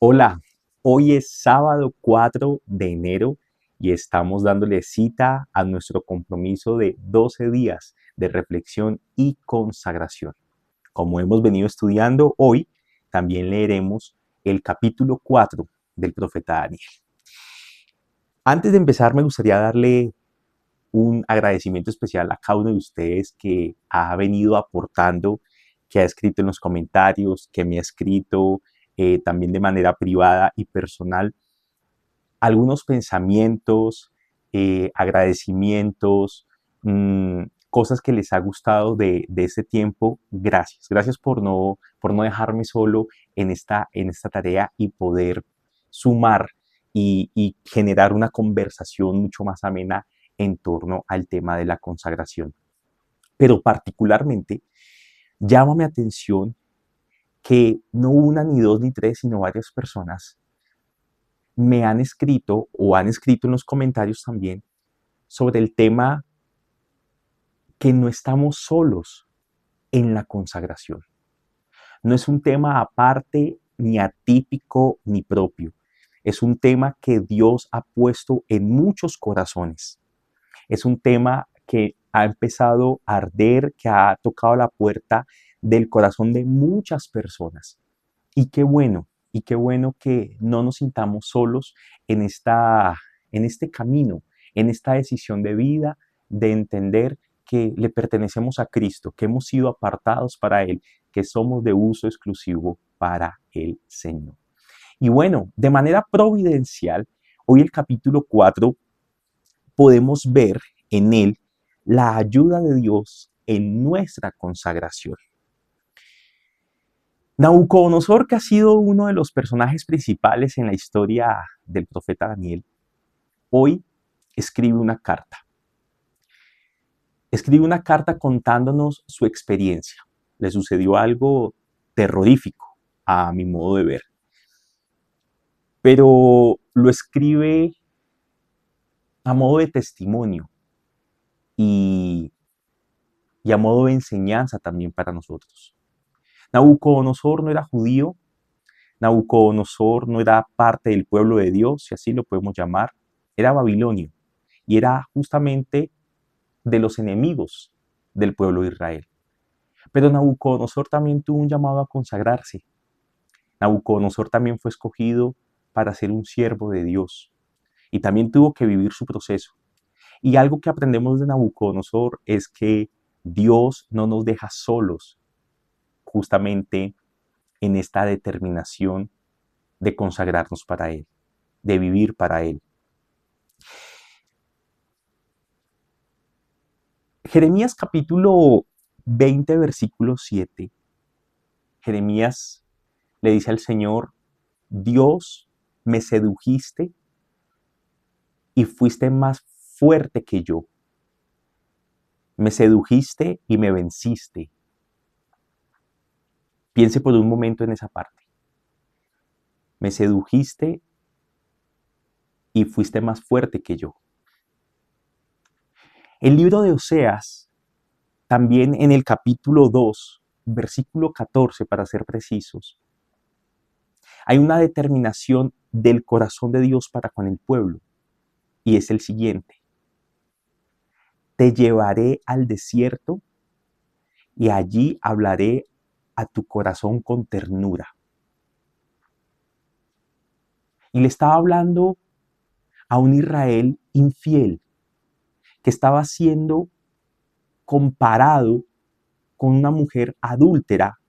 Hola, hoy es sábado 4 de enero y estamos dándole cita a nuestro compromiso de 12 días de reflexión y consagración. Como hemos venido estudiando hoy, también leeremos el capítulo 4 del profeta Daniel. Antes de empezar, me gustaría darle un agradecimiento especial a cada uno de ustedes que ha venido aportando, que ha escrito en los comentarios, que me ha escrito también de manera privada y personal algunos pensamientos, agradecimientos, cosas que les ha gustado de este tiempo. Gracias. Gracias por no dejarme solo en esta tarea y poder sumar y generar una conversación mucho más amena en torno al tema de la consagración. Pero particularmente llama mi atención que no una, ni dos, ni tres, sino varias personas me han escrito o han escrito en los comentarios también sobre el tema que no estamos solos en la consagración. No es un tema aparte, ni atípico, ni propio. Es un tema que Dios ha puesto en muchos corazones. Es un tema que ha empezado a arder, que ha tocado la puerta del corazón de muchas personas. Y qué bueno que no nos sintamos solos en este camino, en esta decisión de vida, de entender que le pertenecemos a Cristo, que hemos sido apartados para Él, que somos de uso exclusivo para el Señor. Y bueno, de manera providencial, hoy el capítulo 4 podemos ver en él la ayuda de Dios en nuestra consagración. Nabucodonosor, que ha sido uno de los personajes principales en la historia del profeta Daniel, hoy escribe una carta. Escribe una carta contándonos su experiencia. Le sucedió algo terrorífico a mi modo de ver, pero lo escribe a modo de testimonio y, y a modo de enseñanza también para nosotros. Nabucodonosor no era judío, Nabucodonosor no era parte del pueblo de Dios, si así lo podemos llamar, era babilonio y era justamente de los enemigos del pueblo de Israel. Pero Nabucodonosor también tuvo un llamado a consagrarse. Nabucodonosor también fue escogido para ser un siervo de Dios y también tuvo que vivir su proceso. Y algo que aprendemos de Nabucodonosor es que Dios no nos deja solos justamente en esta determinación de consagrarnos para Él, de vivir para Él. Jeremías capítulo 20, versículo 7. Jeremías le dice al Señor: Dios, me sedujiste y fuiste más fuerte que yo. Me sedujiste y me venciste. Piense por un momento en esa parte. Me sedujiste y fuiste más fuerte que yo. El libro de Oseas, también en el capítulo 2, versículo 14 para ser precisos, hay una determinación del corazón de Dios para con el pueblo y es el siguiente: te llevaré al desierto y allí hablaré a tu corazón con ternura. Y le estaba hablando a un Israel infiel que estaba siendo comparado con una mujer adúltera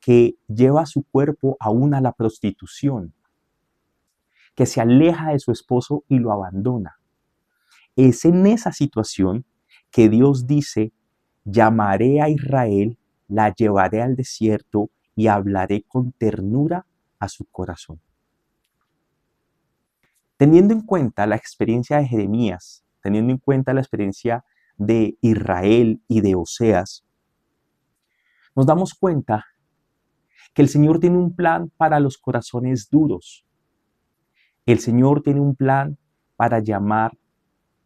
que lleva su cuerpo aún a la prostitución, que se aleja de su esposo y lo abandona. Es en esa situación que Dios dice: llamaré a Israel, la llevaré al desierto y hablaré con ternura a su corazón. Teniendo en cuenta la experiencia de Jeremías, teniendo en cuenta la experiencia de Israel y de Oseas, nos damos cuenta que el Señor tiene un plan para los corazones duros. El Señor tiene un plan para llamar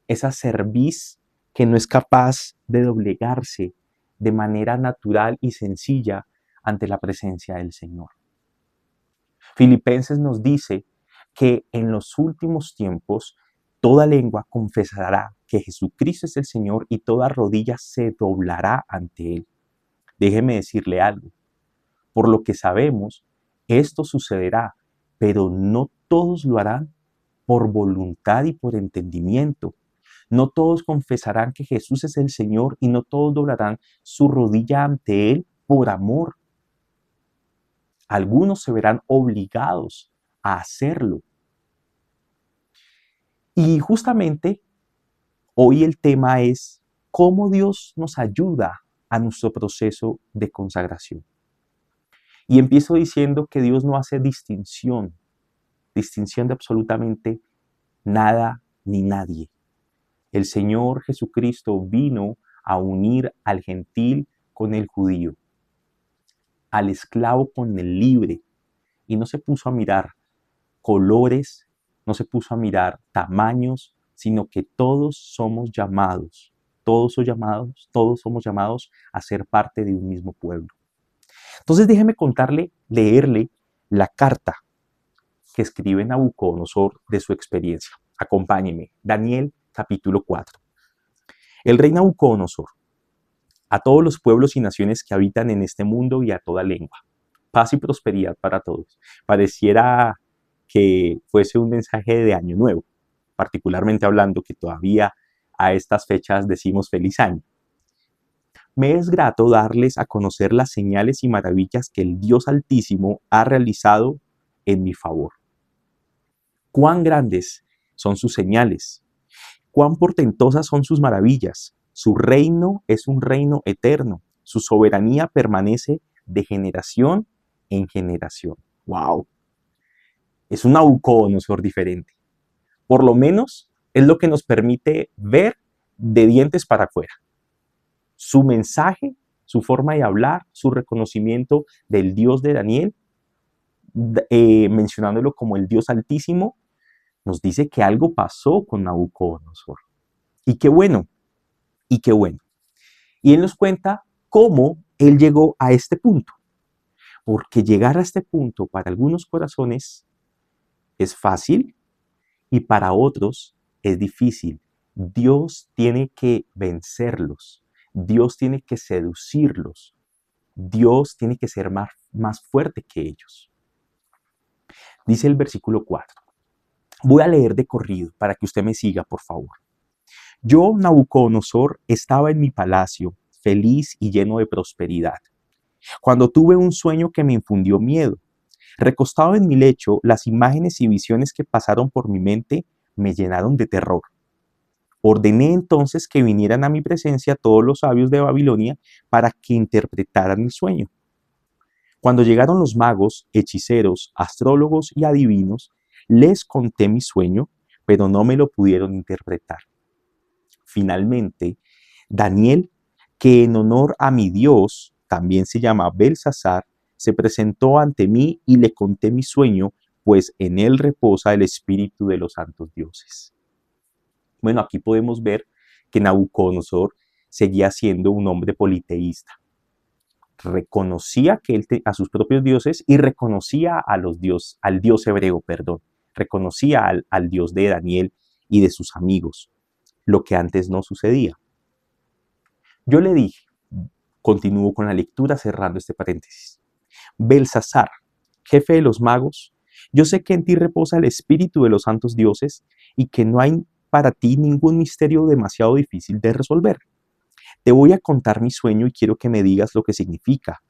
esa cerviz que no es capaz de doblegarse de manera natural y sencilla ante la presencia del Señor. Filipenses nos dice que en los últimos tiempos toda lengua confesará que Jesucristo es el Señor y toda rodilla se doblará ante Él. Déjeme decirle algo. Por lo que sabemos, esto sucederá, pero no todos lo harán por voluntad y por entendimiento. No todos confesarán que Jesús es el Señor y no todos doblarán su rodilla ante Él por amor. Algunos se verán obligados a hacerlo. Y justamente hoy el tema es cómo Dios nos ayuda a nuestro proceso de consagración. Y empiezo diciendo que Dios no hace distinción de absolutamente nada ni nadie. El Señor Jesucristo vino a unir al gentil con el judío, al esclavo con el libre, y no se puso a mirar colores, no se puso a mirar tamaños, sino que todos somos llamados a ser parte de un mismo pueblo. Entonces déjeme leerle la carta que escribe Nabucodonosor de su experiencia. Acompáñeme, Daniel capítulo 4. El rey Nabucodonosor, a todos los pueblos y naciones que habitan en este mundo y a toda lengua, paz y prosperidad para todos. Pareciera que fuese un mensaje de Año Nuevo, particularmente hablando que todavía a estas fechas decimos feliz año. Me es grato darles a conocer las señales y maravillas que el Dios Altísimo ha realizado en mi favor. Cuán grandes son sus señales, cuán portentosas son sus maravillas. Su reino es un reino eterno, su soberanía permanece de generación en generación. ¡Wow! Es un Nabucodonosor diferente. Por lo menos es lo que nos permite ver de dientes para afuera. Su mensaje, su forma de hablar, su reconocimiento del Dios de Daniel, mencionándolo como el Dios Altísimo, nos dice que algo pasó con Nabucodonosor. Y qué bueno, y qué bueno. Y él nos cuenta cómo él llegó a este punto. Porque llegar a este punto para algunos corazones es fácil y para otros es difícil. Dios tiene que vencerlos. Dios tiene que seducirlos. Dios tiene que ser más fuerte que ellos. Dice el versículo 4. Voy a leer de corrido para que usted me siga, por favor. Yo, Nabucodonosor, estaba en mi palacio, feliz y lleno de prosperidad, cuando tuve un sueño que me infundió miedo. Recostado en mi lecho, las imágenes y visiones que pasaron por mi mente me llenaron de terror. Ordené entonces que vinieran a mi presencia todos los sabios de Babilonia para que interpretaran el sueño. Cuando llegaron los magos, hechiceros, astrólogos y adivinos, les conté mi sueño, pero no me lo pudieron interpretar. Finalmente, Daniel, que en honor a mi Dios también se llama Belsasar, se presentó ante mí y le conté mi sueño, pues en él reposa el espíritu de los santos dioses. Bueno, aquí podemos ver que Nabucodonosor seguía siendo un hombre politeísta. Reconocía que a sus propios dioses y reconocía al dios hebreo, reconocía al Dios de Daniel y de sus amigos, lo que antes no sucedía. Yo le dije, continúo con la lectura cerrando este paréntesis, Belsasar, jefe de los magos, yo sé que en ti reposa el espíritu de los santos dioses y que no hay para ti ningún misterio demasiado difícil de resolver. Te voy a contar mi sueño y quiero que me digas lo que significa.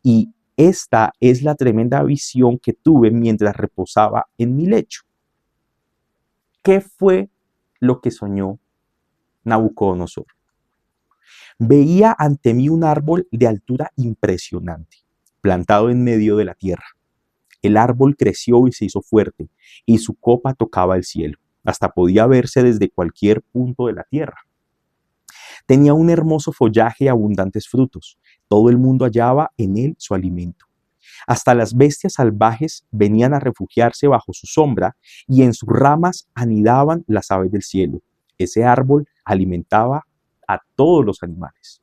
Y esta es la tremenda visión que tuve mientras reposaba en mi lecho. ¿Qué fue lo que soñó Nabucodonosor? Veía ante mí un árbol de altura impresionante, plantado en medio de la tierra. El árbol creció y se hizo fuerte, y su copa tocaba el cielo. Hasta podía verse desde cualquier punto de la tierra. Tenía un hermoso follaje y abundantes frutos. Todo el mundo hallaba en él su alimento. Hasta las bestias salvajes venían a refugiarse bajo su sombra y en sus ramas anidaban las aves del cielo. Ese árbol alimentaba a todos los animales.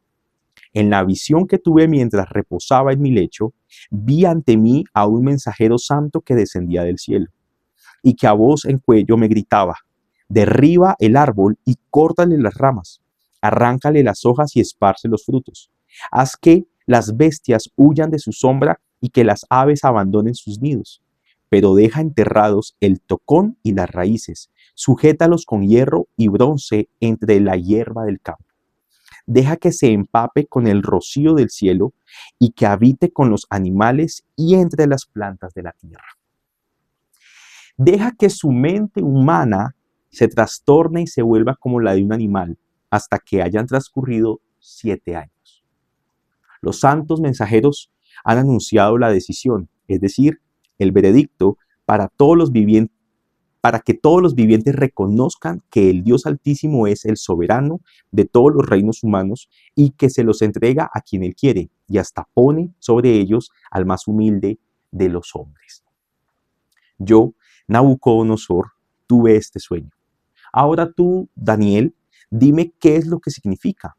En la visión que tuve mientras reposaba en mi lecho, vi ante mí a un mensajero santo que descendía del cielo y que a voz en cuello me gritaba: derriba el árbol y córtale las ramas, arráncale las hojas y esparce los frutos. Haz que las bestias huyan de su sombra y que las aves abandonen sus nidos. Pero deja enterrados el tocón y las raíces, sujétalos con hierro y bronce entre la hierba del campo. Deja que se empape con el rocío del cielo y que habite con los animales y entre las plantas de la tierra. Deja que su mente humana se trastorne y se vuelva como la de un animal hasta que hayan transcurrido 7 años. Los santos mensajeros han anunciado la decisión, es decir, el veredicto para que todos los vivientes reconozcan que el Dios Altísimo es el soberano de todos los reinos humanos y que se los entrega a quien Él quiere y hasta pone sobre ellos al más humilde de los hombres. Yo, Nabucodonosor, tuve este sueño. Ahora tú, Daniel, dime qué es lo que significa,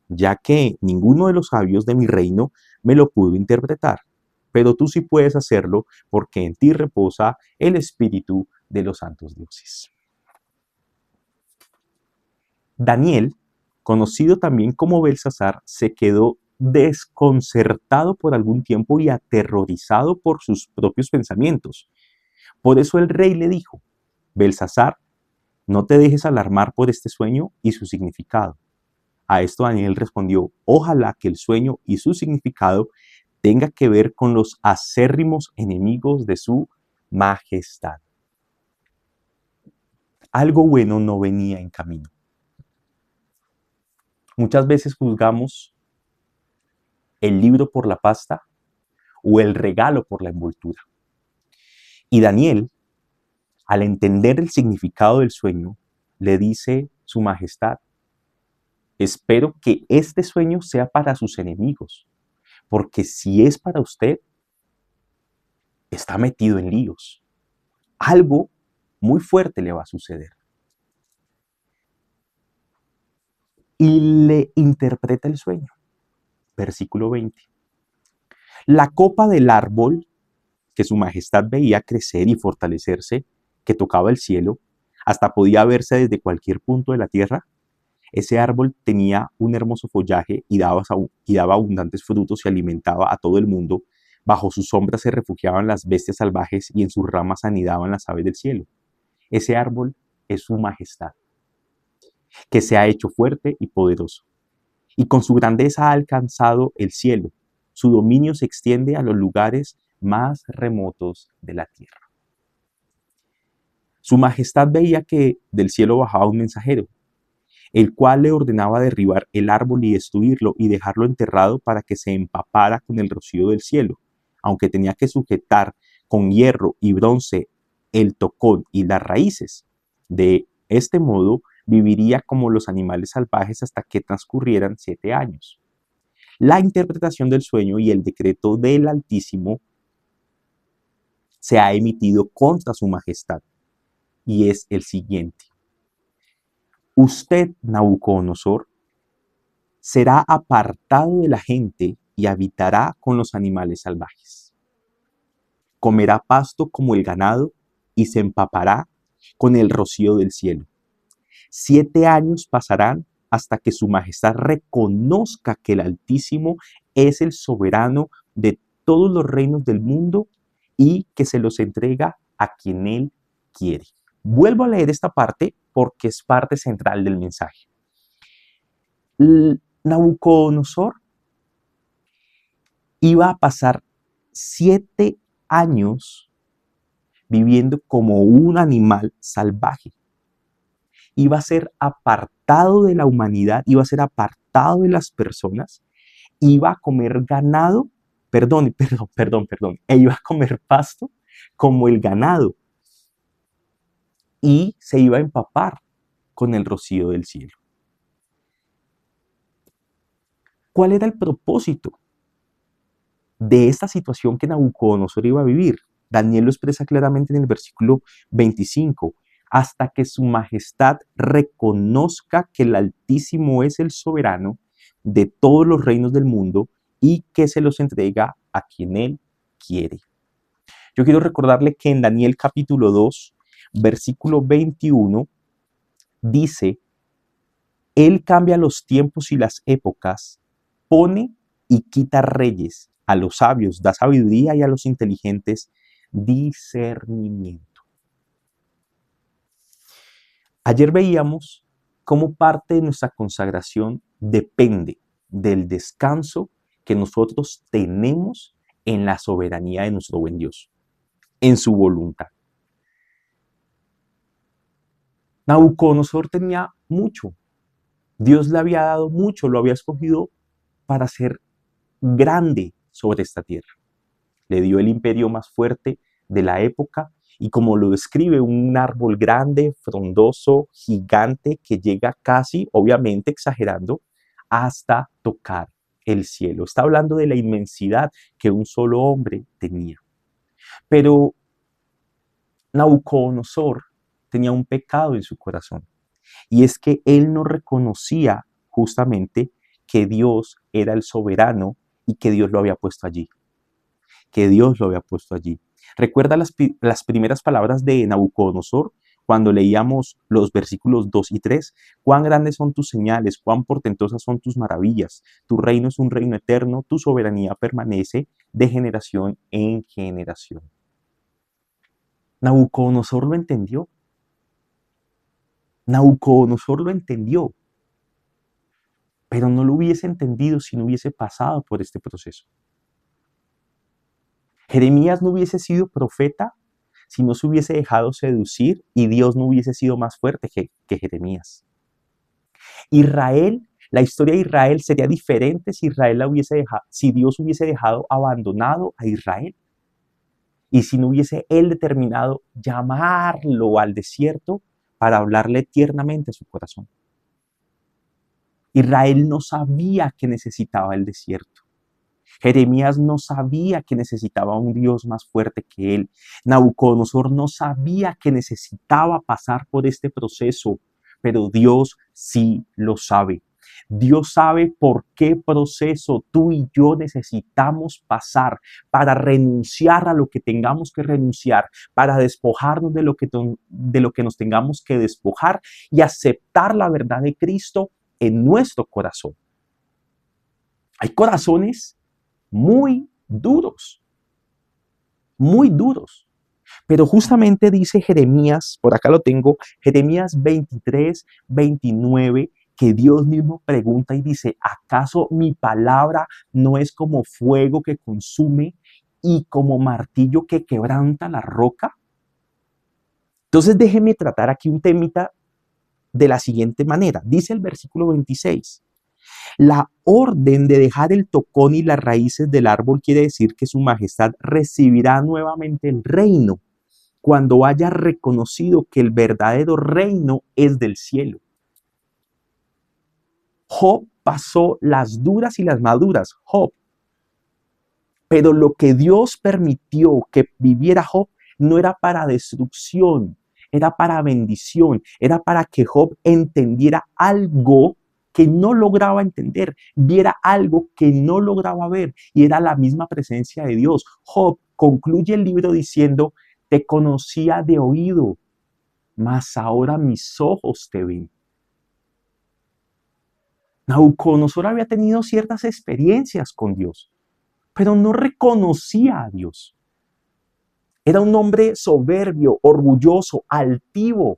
ya que ninguno de los sabios de mi reino me lo pudo interpretar, pero tú sí puedes hacerlo porque en ti reposa el espíritu de los santos dioses. Daniel, conocido también como Belsasar, se quedó desconcertado por algún tiempo y aterrorizado por sus propios pensamientos. Por eso el rey le dijo: Belsasar, no te dejes alarmar por este sueño y su significado. A esto Daniel respondió: ojalá que el sueño y su significado tenga que ver con los acérrimos enemigos de su majestad. Algo bueno no venía en camino. Muchas veces juzgamos el libro por la pasta o el regalo por la envoltura. Y Daniel, al entender el significado del sueño, le dice: su majestad, espero que este sueño sea para sus enemigos, porque si es para usted, está metido en líos. Algo muy fuerte le va a suceder. Y le interpreta el sueño. Versículo 20. La copa del árbol que su majestad veía crecer y fortalecerse, que tocaba el cielo, hasta podía verse desde cualquier punto de la tierra. Ese árbol tenía un hermoso follaje y daba abundantes frutos y alimentaba a todo el mundo. Bajo su sombra se refugiaban las bestias salvajes y en sus ramas anidaban las aves del cielo. Ese árbol es su majestad, que se ha hecho fuerte y poderoso, y con su grandeza ha alcanzado el cielo. Su dominio se extiende a los lugares más remotos de la tierra. Su majestad veía que del cielo bajaba un mensajero, el cual le ordenaba derribar el árbol y destruirlo y dejarlo enterrado para que se empapara con el rocío del cielo, aunque tenía que sujetar con hierro y bronce el tocón y las raíces. De este modo viviría como los animales salvajes hasta que transcurrieran 7 años. La interpretación del sueño y el decreto del Altísimo se ha emitido contra su majestad y es el siguiente: usted, Nabucodonosor, será apartado de la gente y habitará con los animales salvajes. Comerá pasto como el ganado y se empapará con el rocío del cielo. 7 años pasarán hasta que su majestad reconozca que el Altísimo es el soberano de todos los reinos del mundo y que se los entrega a quien él quiere. Vuelvo a leer esta parte porque es parte central del mensaje. Nabucodonosor iba a pasar 7 años viviendo como un animal salvaje. Iba a ser apartado de la humanidad, iba a ser apartado de las personas, iba a comer ganado, e iba a comer pasto como el ganado y se iba a empapar con el rocío del cielo. ¿Cuál era el propósito de esta situación que Nabucodonosor iba a vivir? Daniel lo expresa claramente en el versículo 25. Hasta que su majestad reconozca que el Altísimo es el soberano de todos los reinos del mundo y que se los entrega a quien Él quiere. Yo quiero recordarle que en Daniel capítulo 2, versículo 21, dice: Él cambia los tiempos y las épocas, pone y quita reyes, a los sabios da sabiduría y a los inteligentes discernimiento. Ayer veíamos cómo parte de nuestra consagración depende del descanso que nosotros tenemos en la soberanía de nuestro buen Dios, en su voluntad. Nabucodonosor tenía mucho. Dios le había dado mucho, lo había escogido para ser grande sobre esta tierra. Le dio el imperio más fuerte de la época y, como lo describe, un árbol grande, frondoso, gigante, que llega casi, obviamente exagerando, hasta tocar el cielo. Está hablando de la inmensidad que un solo hombre tenía. Pero Nabucodonosor tenía un pecado en su corazón, y es que él no reconocía justamente que Dios era el soberano y que Dios lo había puesto allí. Que Dios lo había puesto allí. ¿Recuerda las primeras palabras de Nabucodonosor cuando leíamos los versículos 2 y 3? Cuán grandes son tus señales, cuán portentosas son tus maravillas. Tu reino es un reino eterno, tu soberanía permanece de generación en generación. Nabucodonosor lo entendió. Nabucodonosor lo entendió, pero no lo hubiese entendido si no hubiese pasado por este proceso. Jeremías no hubiese sido profeta si no se hubiese dejado seducir y Dios no hubiese sido más fuerte que Jeremías. Israel, la historia de Israel sería diferente si si Dios hubiese dejado abandonado a Israel y si no hubiese Él determinado llamarlo al desierto para hablarle tiernamente a su corazón. Israel no sabía que necesitaba el desierto. Jeremías no sabía que necesitaba un Dios más fuerte que él. Nabucodonosor no sabía que necesitaba pasar por este proceso, pero Dios sí lo sabe. Dios sabe por qué proceso tú y yo necesitamos pasar para renunciar a lo que tengamos que renunciar, para despojarnos de lo que nos tengamos que despojar y aceptar la verdad de Cristo en nuestro corazón. Hay corazones muy duros, muy duros. Pero justamente dice Jeremías, por acá lo tengo, Jeremías 23, 29, que Dios mismo pregunta y dice: ¿acaso mi palabra no es como fuego que consume y como martillo que quebranta la roca? Entonces déjeme tratar aquí un temita de la siguiente manera. Dice el versículo 26. La orden de dejar el tocón y las raíces del árbol quiere decir que su majestad recibirá nuevamente el reino cuando haya reconocido que el verdadero reino es del cielo. Job pasó las duras y las maduras, Job. Pero lo que Dios permitió que viviera Job no era para destrucción, era para bendición, era para que Job entendiera algo que no lograba entender, viera algo que no lograba ver, y era la misma presencia de Dios. Job concluye el libro diciendo: te conocía de oído, mas ahora mis ojos te ven. Nabucodonosor había tenido ciertas experiencias con Dios, pero no reconocía a Dios. Era un hombre soberbio, orgulloso, altivo.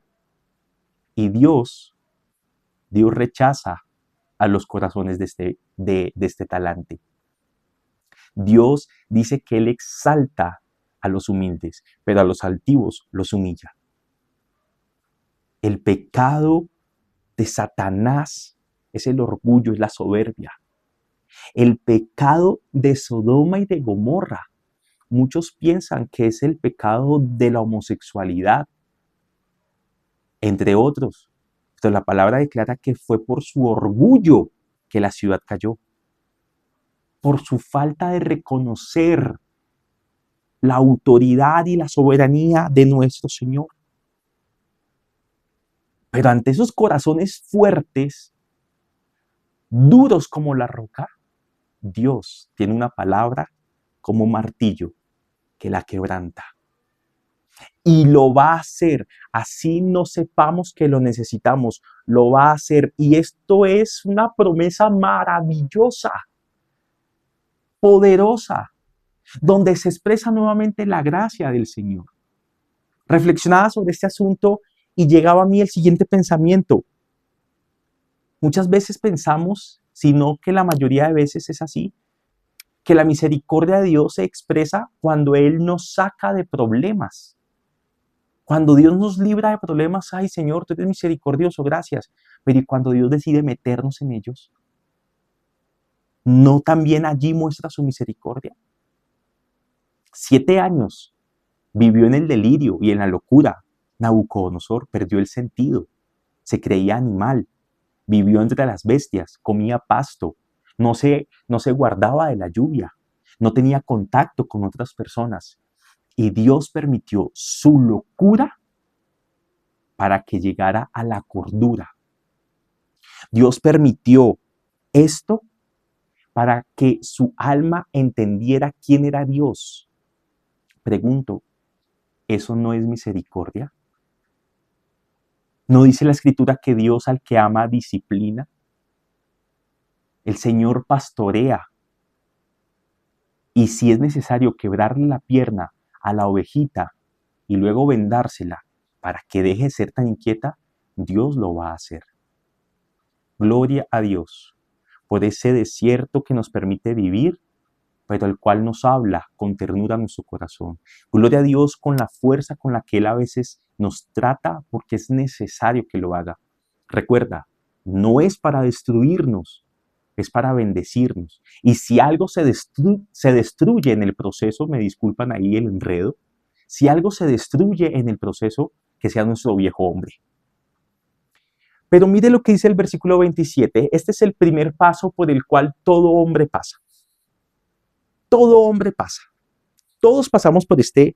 Y Dios rechaza a los corazones de este talante. Dios dice que Él exalta a los humildes, pero a los altivos los humilla. El pecado de Satanás es el orgullo, es la soberbia. El pecado de Sodoma y de Gomorra, muchos piensan que es el pecado de la homosexualidad, entre otros. Entonces la palabra declara que fue por su orgullo que la ciudad cayó, por su falta de reconocer la autoridad y la soberanía de nuestro Señor. Pero ante esos corazones fuertes, duros como la roca, Dios tiene una palabra como martillo que la quebranta. Y lo va a hacer, así no sepamos que lo necesitamos, lo va a hacer. Y esto es una promesa maravillosa, poderosa, donde se expresa nuevamente la gracia del Señor. Reflexionaba sobre este asunto y llegaba a mí el siguiente pensamiento. Muchas veces pensamos, sino que la mayoría de veces es así, que la misericordia de Dios se expresa cuando Él nos saca de problemas. Cuando Dios nos libra de problemas, ay Señor, tú eres misericordioso, gracias. Pero ¿y cuando Dios decide meternos en ellos? ¿No también allí muestra su misericordia? 7 años vivió en el delirio y en la locura. Nabucodonosor perdió el sentido, se creía animal, vivió entre las bestias, comía pasto, no se guardaba de la lluvia, no tenía contacto con otras personas. Y Dios permitió su locura para que llegara a la cordura. Dios permitió esto para que su alma entendiera quién era Dios. Pregunto, ¿eso no es misericordia? ¿No dice la Escritura que Dios al que ama disciplina? El Señor pastorea. Y si es necesario quebrarle la pierna a la ovejita y luego vendársela para que deje de ser tan inquieta, Dios lo va a hacer. Gloria a Dios por ese desierto que nos permite vivir, pero el cual nos habla con ternura en nuestro corazón. Gloria a Dios con la fuerza con la que Él a veces nos trata porque es necesario que lo haga. Recuerda, no es para destruirnos, es para bendecirnos. Y si algo se destruye en el proceso, me disculpan ahí el enredo, si algo se destruye en el proceso, que sea nuestro viejo hombre. Pero mire lo que dice el versículo 27. Este es el primer paso por el cual todo hombre pasa. Todo hombre pasa. Todos pasamos por este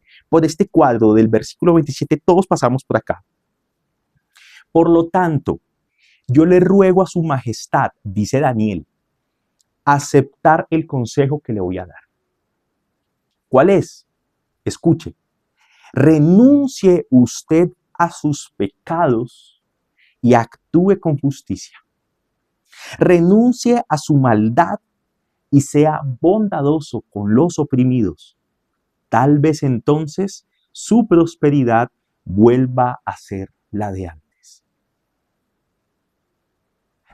cuadro del versículo 27, todos pasamos por acá. Por lo tanto, yo le ruego a su majestad, dice Daniel, aceptar el consejo que le voy a dar. ¿Cuál es? Escuche. Renuncie usted a sus pecados y actúe con justicia. Renuncie a su maldad y sea bondadoso con los oprimidos. Tal vez entonces su prosperidad vuelva a ser la de antes.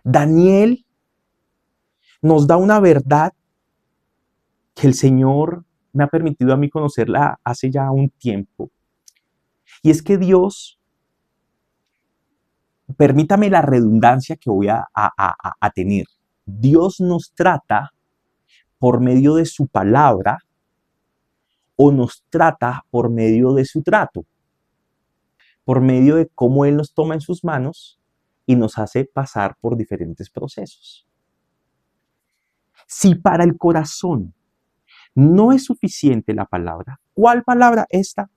Daniel nos da una verdad que el Señor me ha permitido a mí conocerla hace ya un tiempo. Y es que Dios, permítame la redundancia que voy a tener, Dios nos trata por medio de su palabra o nos trata por medio de su trato, por medio de cómo Él nos toma en sus manos y nos hace pasar por diferentes procesos. Si para el corazón no es suficiente la palabra, ¿cuál palabra? Esta.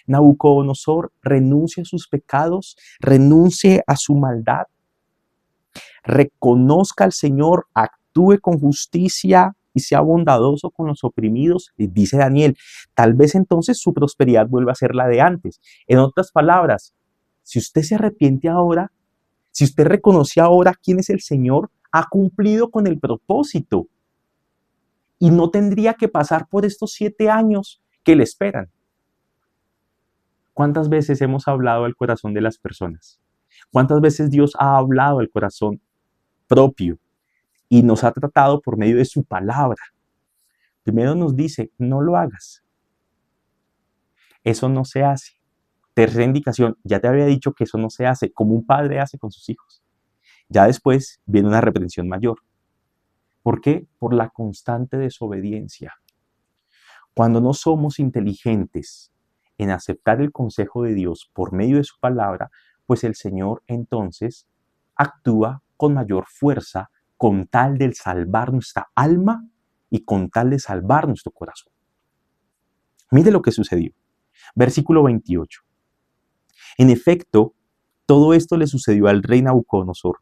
Nabucodonosor renuncie a sus pecados, renuncie a su maldad, reconozca al Señor, actúe con justicia y sea bondadoso con los oprimidos, dice Daniel. Tal vez entonces su prosperidad vuelva a ser la de antes. En otras palabras, si usted se arrepiente ahora, si usted reconoce ahora quién es el Señor, ha cumplido con el propósito y no tendría que pasar por estos 7 años que le esperan. ¿Cuántas veces hemos hablado al corazón de las personas? ¿Cuántas veces Dios ha hablado al corazón propio y nos ha tratado por medio de su palabra? Primero nos dice, no lo hagas. Eso no se hace. Tercera indicación, ya te había dicho que eso no se hace como un padre hace con sus hijos. Ya después viene una reprensión mayor. ¿Por qué? Por la constante desobediencia. Cuando no somos inteligentes en aceptar el consejo de Dios por medio de su palabra, pues el Señor entonces actúa con mayor fuerza con tal de salvar nuestra alma y con tal de salvar nuestro corazón. Mire lo que sucedió. Versículo 28. En efecto, todo esto le sucedió al rey Nabucodonosor.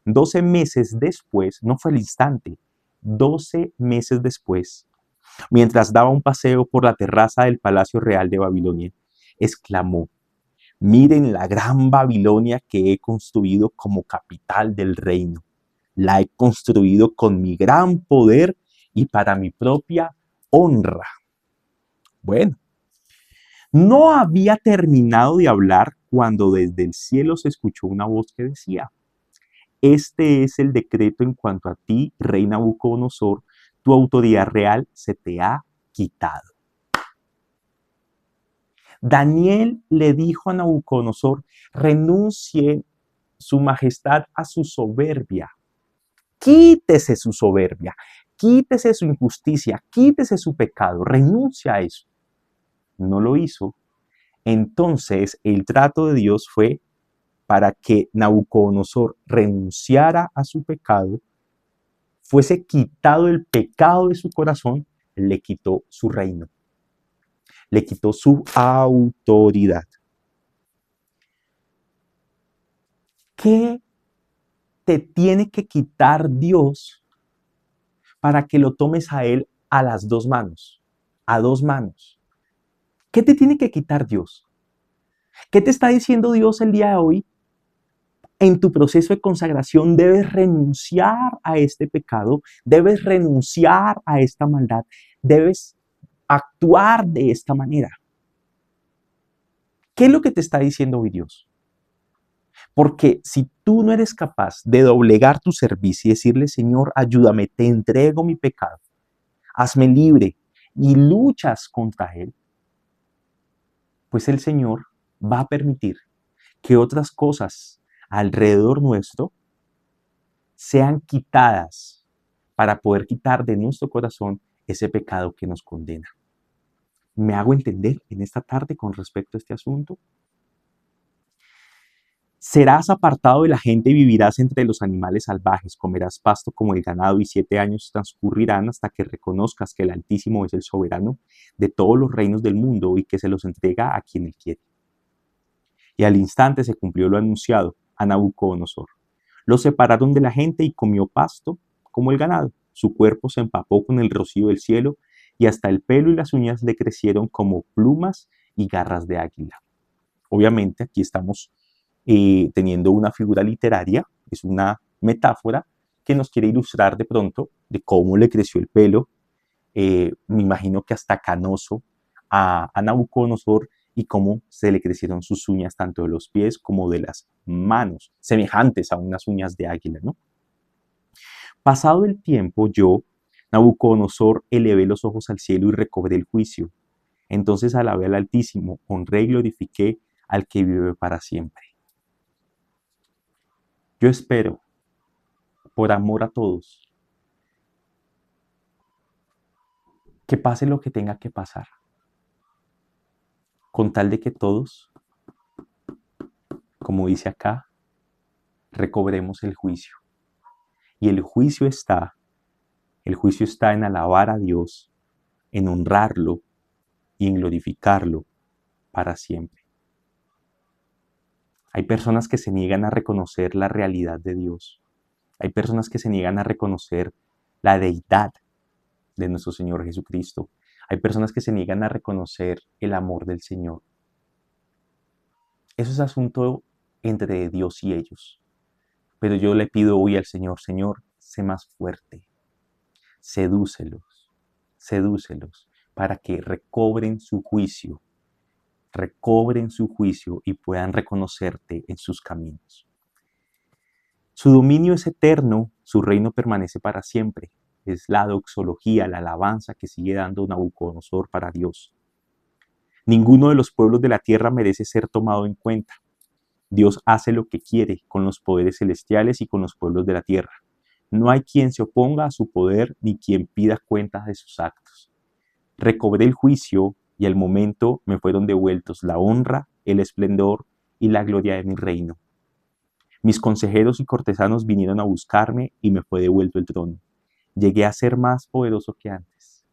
12 meses después, no fue al instante, 12 meses después, mientras daba un paseo por la terraza del Palacio Real de Babilonia, exclamó: miren la gran Babilonia que he construido como capital del reino. La he construido con mi gran poder y para mi propia honra. Bueno, no había terminado de hablar cuando desde el cielo se escuchó una voz que decía: este es el decreto en cuanto a ti, rey Nabucodonosor, tu autoridad real se te ha quitado. Daniel le dijo a Nabucodonosor: renuncie su majestad a su soberbia. Quítese su soberbia, quítese su injusticia, quítese su pecado, renuncia a eso. No lo hizo. Entonces el trato de Dios fue para que Nabucodonosor renunciara a su pecado, fuese quitado el pecado de su corazón, le quitó su reino, le quitó su autoridad. ¿Qué te tiene que quitar Dios para que lo tomes a Él a las dos manos? A dos manos. ¿Qué te tiene que quitar Dios? ¿Qué te está diciendo Dios el día de hoy? En tu proceso de consagración debes renunciar a este pecado, debes renunciar a esta maldad, debes actuar de esta manera. ¿Qué es lo que te está diciendo hoy Dios? Porque si tú no eres capaz de doblegar tu servicio y decirle: Señor, ayúdame, te entrego mi pecado, hazme libre, y luchas contra él, pues el Señor va a permitir que otras cosas alrededor nuestro sean quitadas para poder quitar de nuestro corazón ese pecado que nos condena. ¿Me hago entender en esta tarde con respecto a este asunto? Serás apartado de la gente y vivirás entre los animales salvajes, comerás pasto como el ganado y 7 años transcurrirán hasta que reconozcas que el Altísimo es el soberano de todos los reinos del mundo y que se los entrega a quien él quiere. Y al instante se cumplió lo anunciado a Nabucodonosor. Lo separaron de la gente y comió pasto como el ganado. Su cuerpo se empapó con el rocío del cielo y hasta el pelo y las uñas le crecieron como plumas y garras de águila. Obviamente aquí estamos teniendo una figura literaria, es una metáfora que nos quiere ilustrar de pronto de cómo le creció el pelo, me imagino que hasta canoso a Nabucodonosor, y cómo se le crecieron sus uñas tanto de los pies como de las manos, semejantes a unas uñas de águila, ¿no? Pasado el tiempo, yo, Nabucodonosor, elevé los ojos al cielo y recobré el juicio. Entonces alabé al Altísimo, honré y glorifiqué al que vive para siempre. Yo espero, por amor a todos, que pase lo que tenga que pasar, con tal de que todos, como dice acá, recobremos el juicio. Y el juicio está en alabar a Dios, en honrarlo y en glorificarlo para siempre. Hay personas que se niegan a reconocer la realidad de Dios. Hay personas que se niegan a reconocer la deidad de nuestro Señor Jesucristo. Hay personas que se niegan a reconocer el amor del Señor. Eso es asunto entre Dios y ellos. Pero yo le pido hoy al Señor: Señor, sé más fuerte. Sedúcelos, sedúcelos, para que recobren su juicio y puedan reconocerte en sus caminos. Su dominio es eterno, su reino permanece para siempre. Es la doxología, la alabanza que sigue dando Nabucodonosor para Dios. Ninguno de los pueblos de la tierra merece ser tomado en cuenta. Dios hace lo que quiere con los poderes celestiales y con los pueblos de la tierra. No hay quien se oponga a su poder ni quien pida cuentas de sus actos. Recobré el juicio y al momento me fueron devueltos la honra, el esplendor y la gloria de mi reino. Mis consejeros y cortesanos vinieron a buscarme y me fue devuelto el trono. Llegué a ser más poderoso que antes.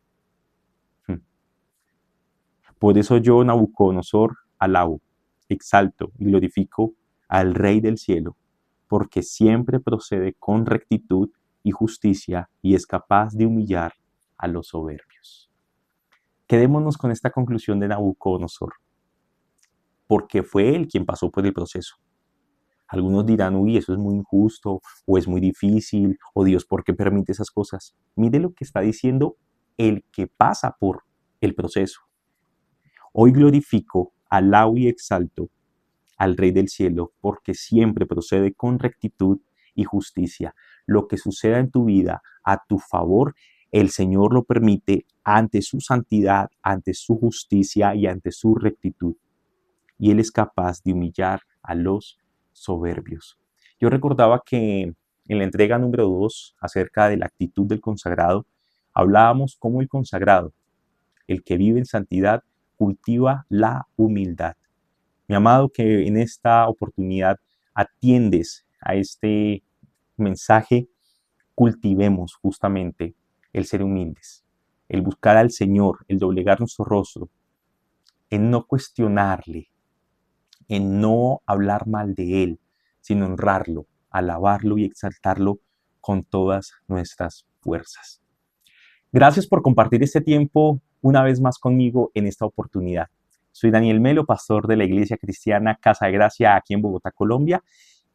Por eso yo, Nabucodonosor, alabo, exalto y glorifico al Rey del cielo, porque siempre procede con rectitud y justicia y es capaz de humillar a los soberbios. Quedémonos con esta conclusión de Nabucodonosor, porque fue él quien pasó por el proceso. Algunos dirán, uy, eso es muy injusto, o es muy difícil, o Dios, ¿por qué permite esas cosas? Mire lo que está diciendo el que pasa por el proceso. Hoy glorifico, alabo y exalto al Rey del cielo, porque siempre procede con rectitud y justicia. Lo que suceda en tu vida a tu favor, el Señor lo permite ante su santidad, ante su justicia y ante su rectitud. Y Él es capaz de humillar a los soberbios. Yo recordaba que en la entrega número 2, acerca de la actitud del consagrado, hablábamos cómo el consagrado, el que vive en santidad, cultiva la humildad. Mi amado, que en esta oportunidad atiendes a este mensaje, cultivemos justamente el ser humildes, el buscar al Señor, el doblegar nuestro rostro, en no cuestionarle, en no hablar mal de Él, sino honrarlo, alabarlo y exaltarlo con todas nuestras fuerzas. Gracias por compartir este tiempo una vez más conmigo en esta oportunidad. Soy Daniel Melo, pastor de la Iglesia Cristiana Casa de Gracia aquí en Bogotá, Colombia,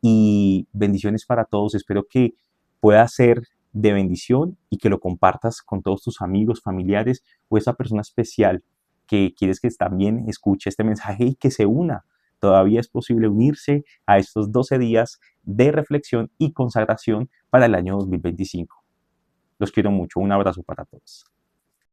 y bendiciones para todos. Espero que pueda ser de bendición y que lo compartas con todos tus amigos, familiares o esa persona especial que quieres que también escuche este mensaje y que se una. Todavía es posible unirse a estos 12 días de reflexión y consagración para el año 2025. Los quiero mucho. Un abrazo para todos.